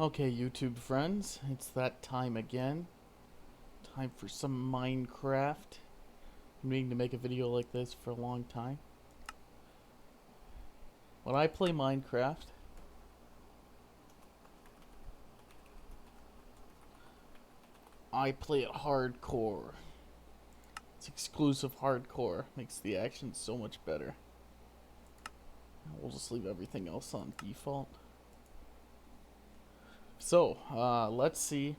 Okay, YouTube friends, it's that time again. Time for some Minecraft. I'm meaning to make a video like this for a long time. When I play Minecraft, I play it hardcore. It's exclusive hardcore. Makes the action so much better. We'll just leave everything else on default. So, let's see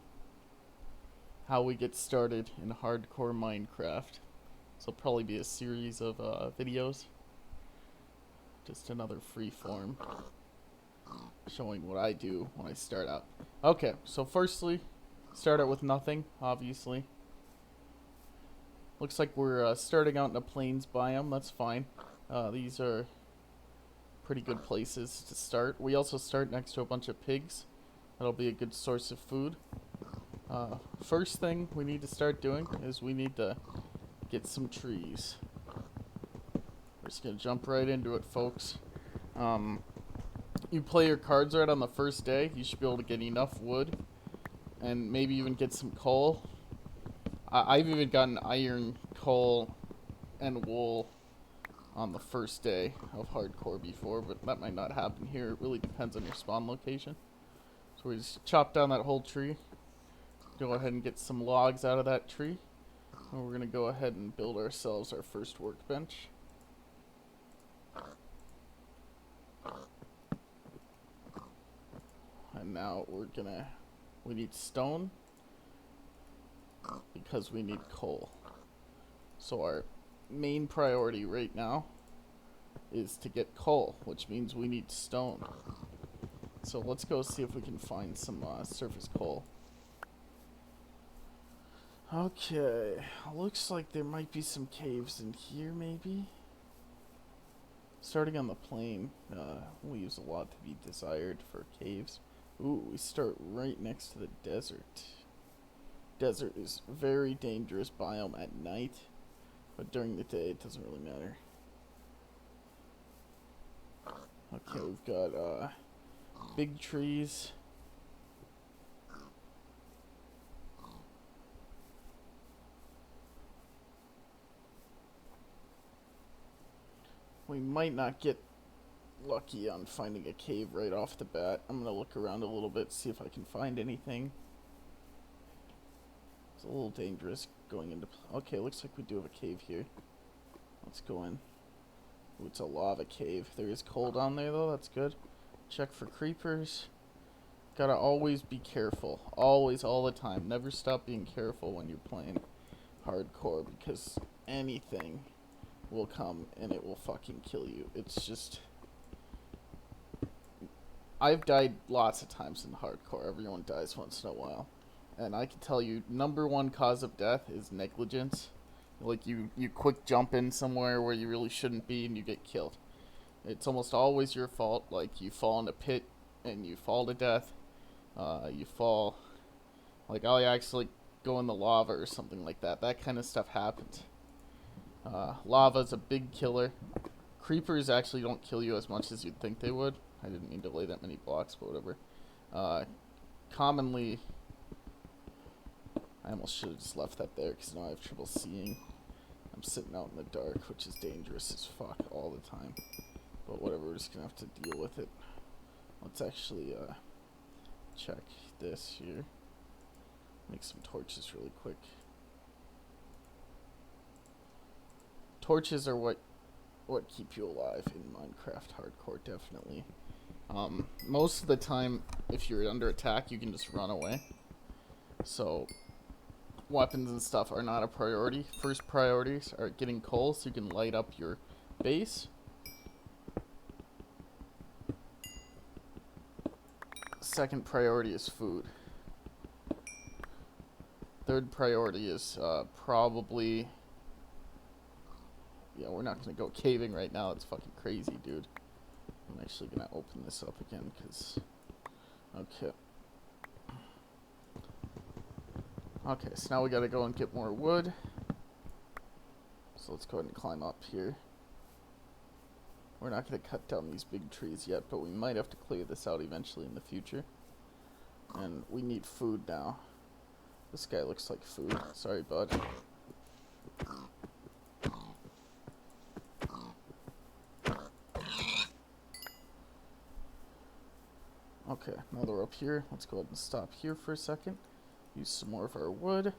how we get started in hardcore Minecraft. This will probably be a series of videos. Just another free form showing what I do when I start out. Okay, so firstly, start out with nothing, obviously. Looks like we're starting out in a plains biome. That's fine. These are pretty good places to start. We also start next to a bunch of pigs. That'll be a good source of food. First thing we need to start doing is we need to get some trees. We're just gonna jump right into it, folks. You play your cards right on the first day, you should be able to get enough wood and maybe even get some coal. I've even gotten iron, coal, and wool on the first day of hardcore before, but that might not happen here. It really depends on your spawn location. So we just chop down that whole tree. Go ahead and get some logs out of that tree. And we're gonna go ahead and build ourselves our first workbench. And now we need stone because we need coal. So our main priority right now is to get coal, which means we need stone. So let's go see if we can find some surface coal. Okay, looks like there might be some caves in here maybe. Starting on the plain, leaves a lot to be desired for caves. Ooh, we start right next to the desert. Desert is very dangerous biome at night, but during the day it doesn't really matter. Okay, we've got big trees. We might not get lucky on finding a cave right off the bat. I'm gonna look around a little bit, see if I can find anything. It's a little dangerous going into... Okay, looks like we do have a cave here. Let's go in. Ooh, it's a lava cave. There is coal down there though, that's good. Check for creepers. Gotta always be careful. Always, all the time. Never stop being careful when you're playing hardcore, because anything will come and it will fucking kill you. It's just... I've died lots of times in hardcore. Everyone dies once in a while. And I can tell you, number one cause of death is negligence. Like, you quick jump in somewhere where you really shouldn't be and you get killed. It's almost always your fault. Like, you fall in a pit and you fall to death. You fall... Like, I'll actually go in the lava or something like that. That kind of stuff happens. Lava's a big killer. Creepers actually don't kill you as much as you'd think they would. I didn't mean to lay that many blocks, but whatever. Commonly... I almost should have just left that there because now I have trouble seeing. I'm sitting out in the dark, which is dangerous as fuck all the time. But whatever, we're just going to have to deal with it. Let's actually check this here. Make some torches really quick. Torches are what keep you alive in Minecraft hardcore, definitely. Most of the time, if you're under attack, you can just run away. So, weapons and stuff are not a priority. First priorities are getting coal so you can light up your base. Second priority is food. Third priority is probably... Yeah, we're not going to go caving right now. It's fucking crazy, dude. I'm actually going to open this up again because... Okay. Okay, so now we got to go and get more wood. So let's go ahead and climb up here. We're not going to cut down these big trees yet, but we might have to clear this out eventually in the future. And we need food now. This guy looks like food. Sorry, bud. Okay, now that we're up here, let's go ahead and stop here for a second. Use some more of our wood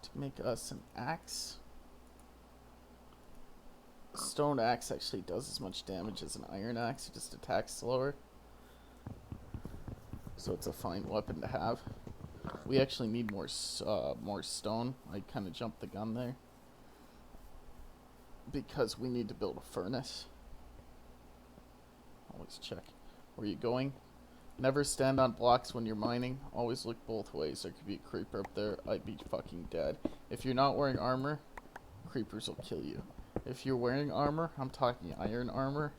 to make us an axe. A stone axe actually does as much damage as an iron axe, it just attacks slower. So it's a fine weapon to have. We actually need more stone. I kind of jumped the gun there. Because we need to build a furnace. Always check. Where are you going? Never stand on blocks when you're mining. Always look both ways. There could be a creeper up there. I'd be fucking dead. If you're not wearing armor, creepers will kill you. If you're wearing armor, I'm talking iron armor,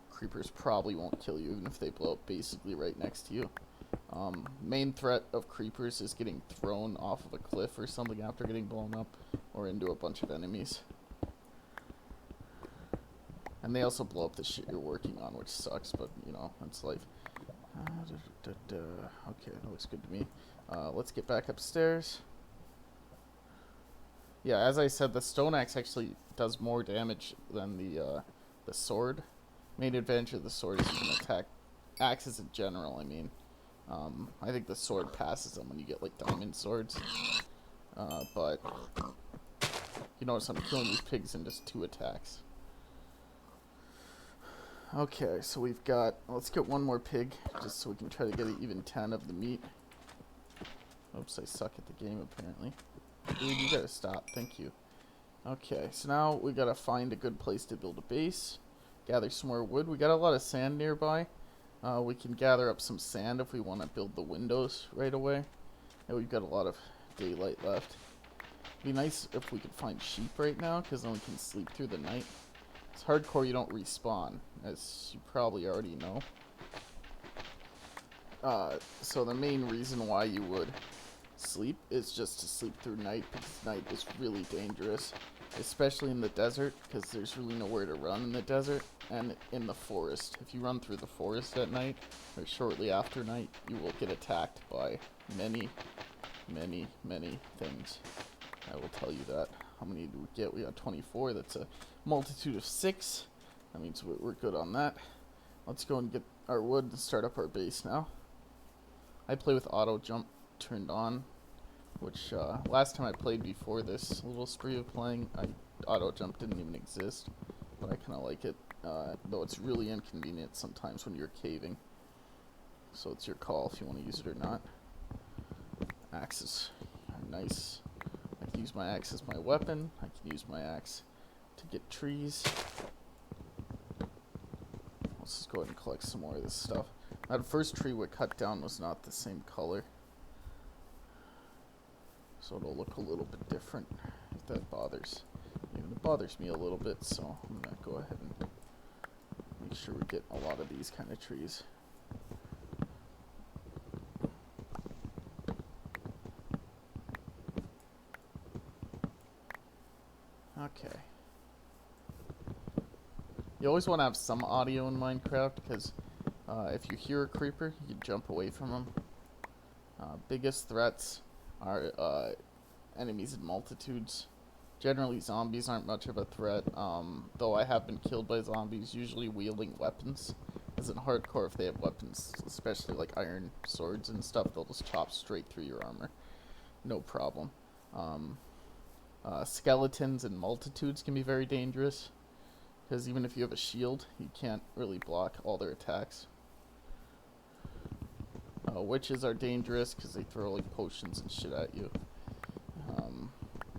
creepers probably won't kill you even if they blow up basically right next to you. Main threat of creepers is getting thrown off of a cliff or something after getting blown up or into a bunch of enemies. And they also blow up the shit you're working on, which sucks, but, you know, that's life. Okay, that looks good to me. Let's get back upstairs. Yeah, as I said, the stone axe actually does more damage than the sword. Main advantage of the sword is you can attack axes in general, I mean. I think the sword passes them when you get, like, diamond swords. But you notice I'm killing these pigs in just 2 attacks. Okay, so we've got... Let's get one more pig, just so we can try to get an even 10 of the meat. Oops, I suck at the game, apparently. Dude, you gotta stop. Thank you. Okay, so now we gotta find a good place to build a base. Gather some more wood. We got a lot of sand nearby. We can gather up some sand if we want to build the windows right away. And we've got a lot of daylight left. It'd be nice if we could find sheep right now, because then we can sleep through the night. It's hardcore, you don't respawn, as you probably already know. So the main reason why you would sleep is just to sleep through night, because night is really dangerous, especially in the desert, because there's really nowhere to run in the desert, and in the forest. If you run through the forest at night, or shortly after night, you will get attacked by many, many, many things. I will tell you that. How many do we get? We got 24. That's a multitude of 6. That means we're good on that. Let's go and get our wood and start up our base now. I play with auto jump turned on, which last time I played before this little spree of playing, auto jump didn't even exist, but I kind of like it, though it's really inconvenient sometimes when you're caving. So it's your call if you want to use it or not. Axes are nice. I can use my axe as my weapon. I can use my axe to get trees. Let's just go ahead and collect some more of this stuff. That first tree we cut down was not the same color, so it'll look a little bit different if that bothers. Even it bothers me a little bit, so I'm gonna go ahead and make sure we get a lot of these kind of trees. Okay. You always want to have some audio in Minecraft, because if you hear a creeper, you can jump away from them. Biggest threats are enemies in multitudes. Generally, zombies aren't much of a threat, though I have been killed by zombies, usually wielding weapons. As in hardcore, if they have weapons, especially like iron swords and stuff, they'll just chop straight through your armor. No problem. Skeletons in multitudes can be very dangerous, because even if you have a shield, you can't really block all their attacks. Witches are dangerous because they throw like potions and shit at you.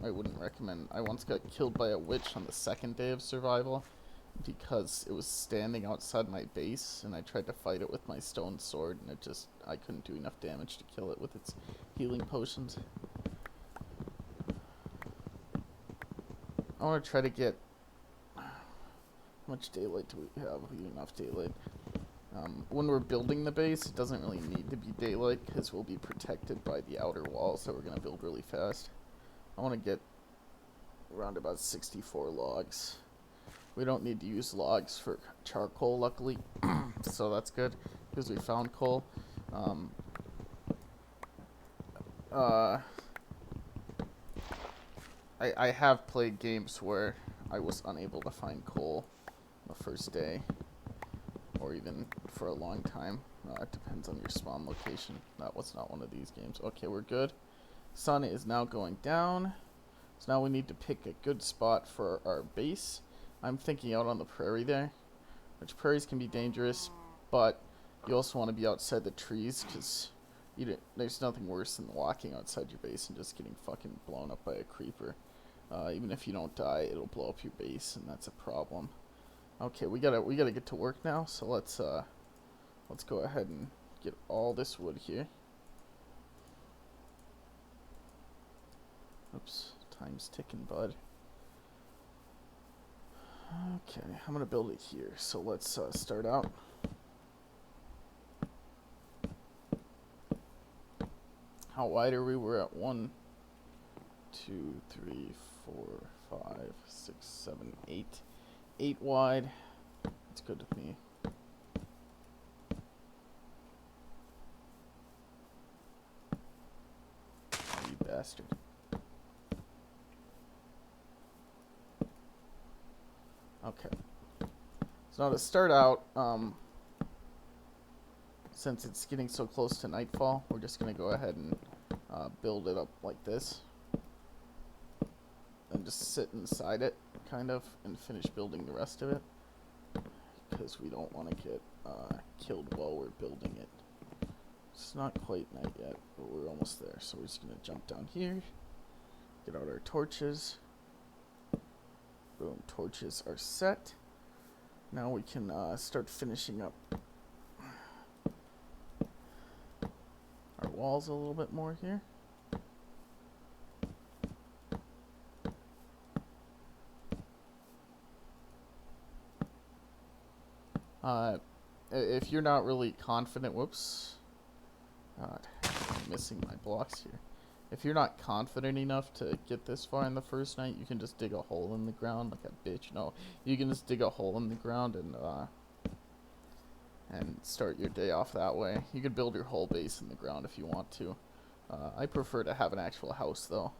I wouldn't recommend. I once got killed by a witch on the 2nd day of survival because it was standing outside my base, and I tried to fight it with my stone sword, and I couldn't do enough damage to kill it with its healing potions. I want to try to get... How much daylight do we have? We have enough daylight. When we're building the base, it doesn't really need to be daylight, because we'll be protected by the outer walls that we're going to build really fast. I want to get around about 64 logs. We don't need to use logs for charcoal, luckily. So that's good because we found coal. Um, uh, I have played games where I was unable to find coal the first day, or even for a long time. It depends on your spawn location. That was not one of these games. Okay, we're good. Sun is now going down. So now we need to pick a good spot for our base. I'm thinking out on the prairie there, which prairies can be dangerous, but you also want to be outside the trees because there's nothing worse than walking outside your base and just getting fucking blown up by a creeper. Even if you don't die, it'll blow up your base, and that's a problem. Okay, we gotta get to work now. So let's go ahead and get all this wood here. Oops, time's ticking, bud. Okay, I'm gonna build it here. So let's start out. How wide are we? We're at 1, 2, 3, 4, 5, 6, 7, 8. 8 wide. That's good with me. You bastard. Okay. So now to start out, since it's getting so close to nightfall, we're just going to go ahead and build it up like this. And just sit inside it, kind of, and finish building the rest of it. Because we don't want to get killed while we're building it. It's not quite night yet, but we're almost there. So we're just going to jump down here, get out our torches. Boom, torches are set. Now we can start finishing up our walls a little bit more here. If you're not really confident, whoops, God, I'm missing my blocks here. If you're not confident enough to get this far in the first night, you can just dig a hole in the ground like a bitch. No, you can just dig a hole in the ground and start your day off that way. You could build your whole base in the ground if you want to. I prefer to have an actual house though.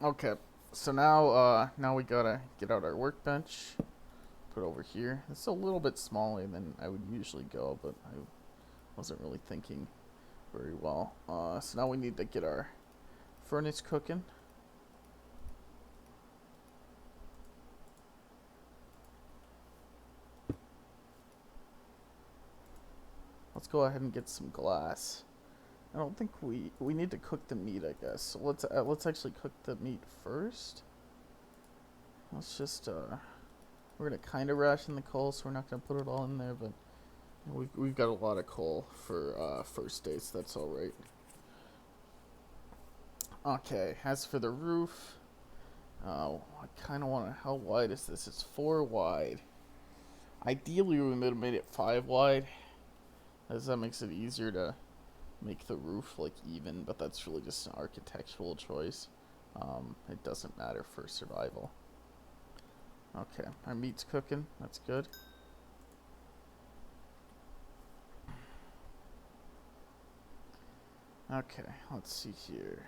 Okay, so now we gotta get out our workbench. Put it over here. It's a little bit smaller than I would usually go, but I wasn't really thinking very well. So now we need to get our furnace cooking. Let's go ahead and get some glass. I don't think we need to cook the meat, I guess. So let's actually cook the meat first. Let's just we're gonna kind of ration the coal, so we're not gonna put it all in there, but we've got a lot of coal for first day, so that's all right. Okay, as for the roof, I kind of want to. How wide is this? It's 4 wide. Ideally, we would have made it 5 wide, as that makes it easier to make the roof like even. But that's really just an architectural choice. It doesn't matter for survival. Okay, our meat's cooking. That's good. Okay, let's see here.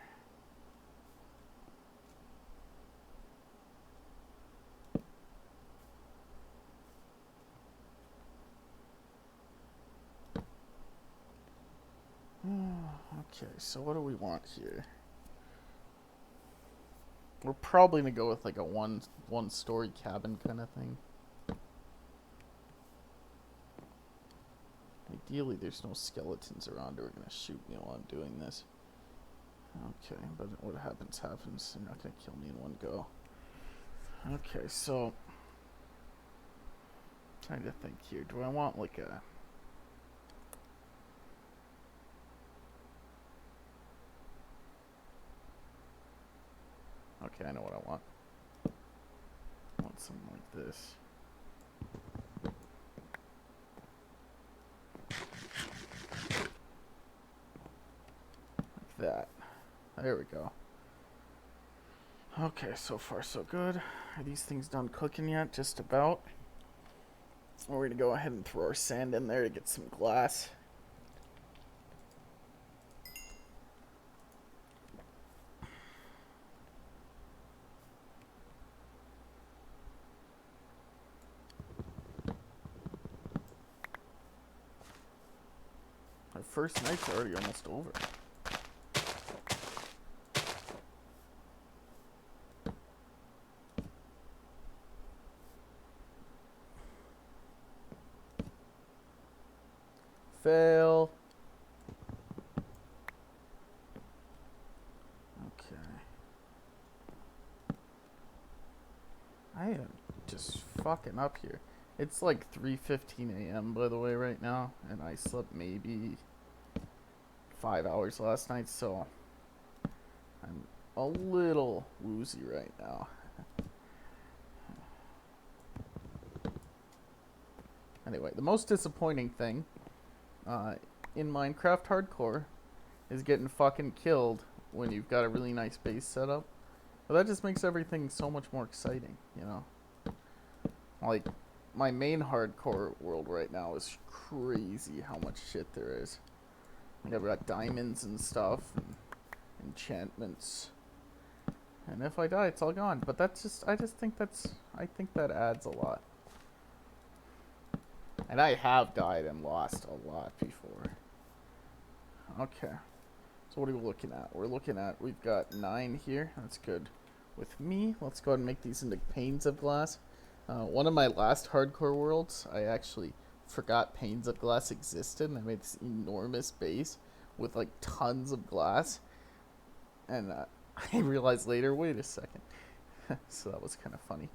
Okay, so what do we want here? We're probably gonna go with like a one-story cabin kind of thing. Ideally, there's no skeletons around who are gonna shoot me while I'm doing this. Okay, but what happens happens. They're not gonna kill me in one go. Okay, so trying to think here. Do I want like a Okay, I know what I want. I want something like this. Like that. There we go. Okay, so far so good. Are these things done cooking yet? Just about. We're gonna go ahead and throw our sand in there to get some glass. Our first night's already almost over. Fail. Okay. I am just fucking up here. It's like 3:15 a.m. by the way right now, and I slept maybe 5 hours last night, so I'm a little woozy right now. Anyway, the most disappointing thing in Minecraft Hardcore is getting fucking killed when you've got a really nice base set up. But that just makes everything so much more exciting, you know? Like, my main hardcore world right now is crazy how much shit there is. Like, I've got diamonds and stuff, and enchantments. And if I die, it's all gone. But that's just, I think that adds a lot. And I have died and lost a lot before. Okay. So what are we looking at? We've got 9 here. That's good. With me, let's go ahead and make these into panes of glass. One of my last hardcore worlds, I actually forgot panes of glass existed, and I made this enormous base with like tons of glass. And I realized later, wait a second. So that was kind of funny.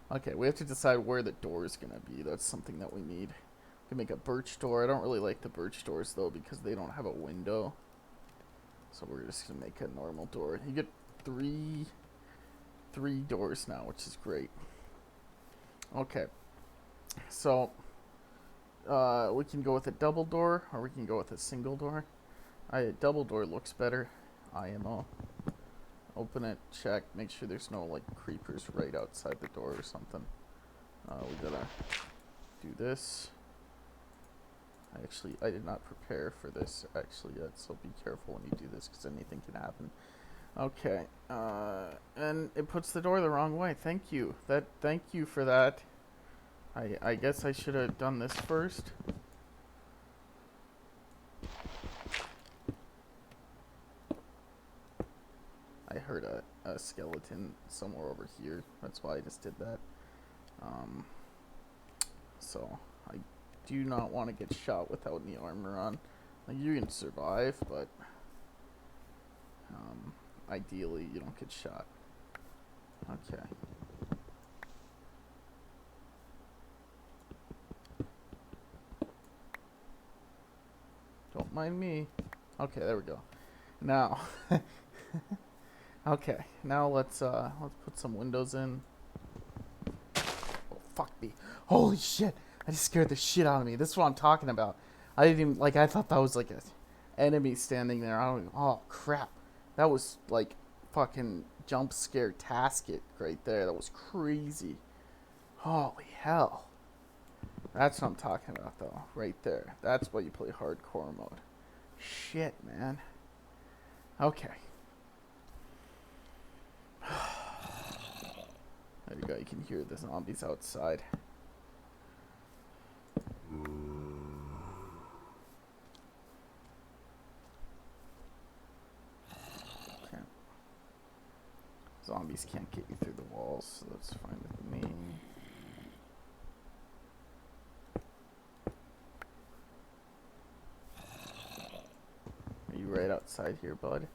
Okay, we have to decide where the door is going to be. That's something that we need. We can make a birch door. I don't really like the birch doors, though, because they don't have a window. So we're just going to make a normal door. You get three doors now, which is great. Okay. So, we can go with a double door, or we can go with a single door. A double door looks better. IMO. Open it, check, make sure there's no like creepers right outside the door or something. We gotta do this. I did not prepare for this actually yet, so be careful when you do this because anything can happen. Okay, and it puts the door the wrong way. Thank you. Thank you for that. I guess I should have done this first. I heard a skeleton somewhere over here. That's why I just did that. So I do not want to get shot without any armor on. Like, you can survive, but ideally you don't get shot. Okay. Don't mind me. Okay, there we go. Now, okay, now let's put some windows in. Oh, fuck me. Holy shit. I just scared the shit out of me. This is what I'm talking about. I didn't even, like, I thought that was like an enemy standing there. Oh, crap. That was like fucking jump scare tasket right there. That was crazy. Holy hell. That's what I'm talking about, though. Right there. That's why you play hardcore mode. Shit, man. Okay. There you go. You can hear the zombies outside. Okay. Zombies can't get you through the walls, so that's fine with me. Are you right outside here, bud?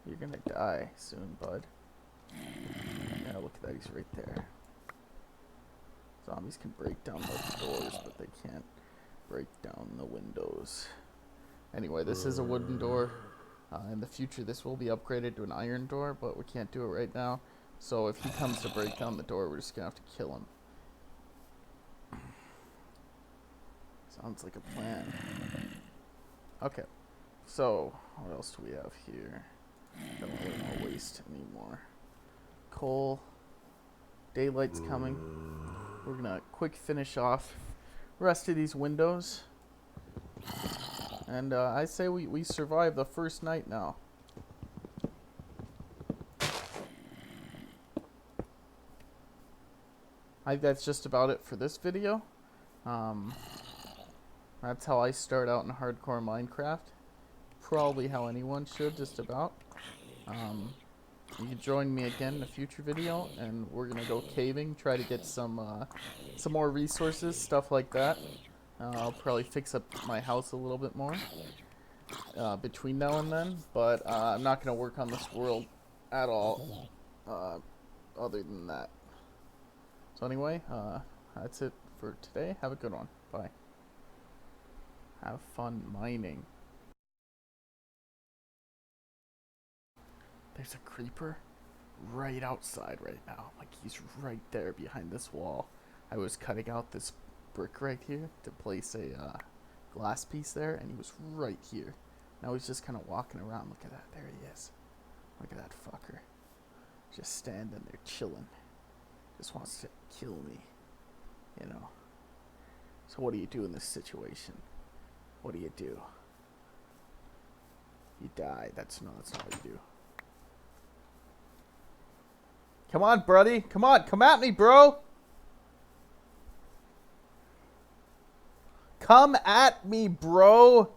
You're gonna die soon, bud. Yeah, look at that, he's right there. Zombies can break down those doors, but they can't break down the windows. Anyway, this is a wooden door. In the future, this will be upgraded to an iron door, but we can't do it right now. So if he comes to break down the door, we're just gonna have to kill him. Sounds like a plan. Okay. So, what else do we have here? Don't really want to waste anymore. Coal. Daylight's coming. We're gonna quick finish off rest of these windows. And I say we survived the first night now. I think that's just about it for this video. That's how I start out in hardcore Minecraft. Probably how anyone should, just about. You can join me again in a future video, and we're gonna go caving, try to get some more resources, stuff like that. I'll probably fix up my house a little bit more between now and then, but I'm not gonna work on this world at all other than that. So anyway, that's it for today. Have a good one. Bye. Have fun mining. There's a creeper right outside right now. Like, he's right there behind this wall. I was cutting out this brick right here to place a glass piece there, and he was right here. Now he's just kind of walking around. Look at that. There he is. Look at that fucker. Just standing there chilling. Just wants to kill me. You know. So what do you do in this situation? What do you do? You die. That's not what you do. Come on, buddy. Come on. Come at me, bro. Come at me, bro.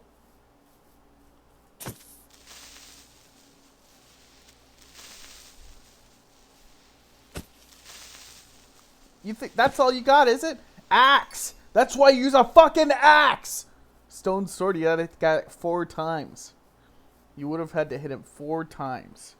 You think that's all you got, is it? Axe. That's why you use a fucking axe. Stone sword, you got it 4 times. You would have had to hit him 4 times.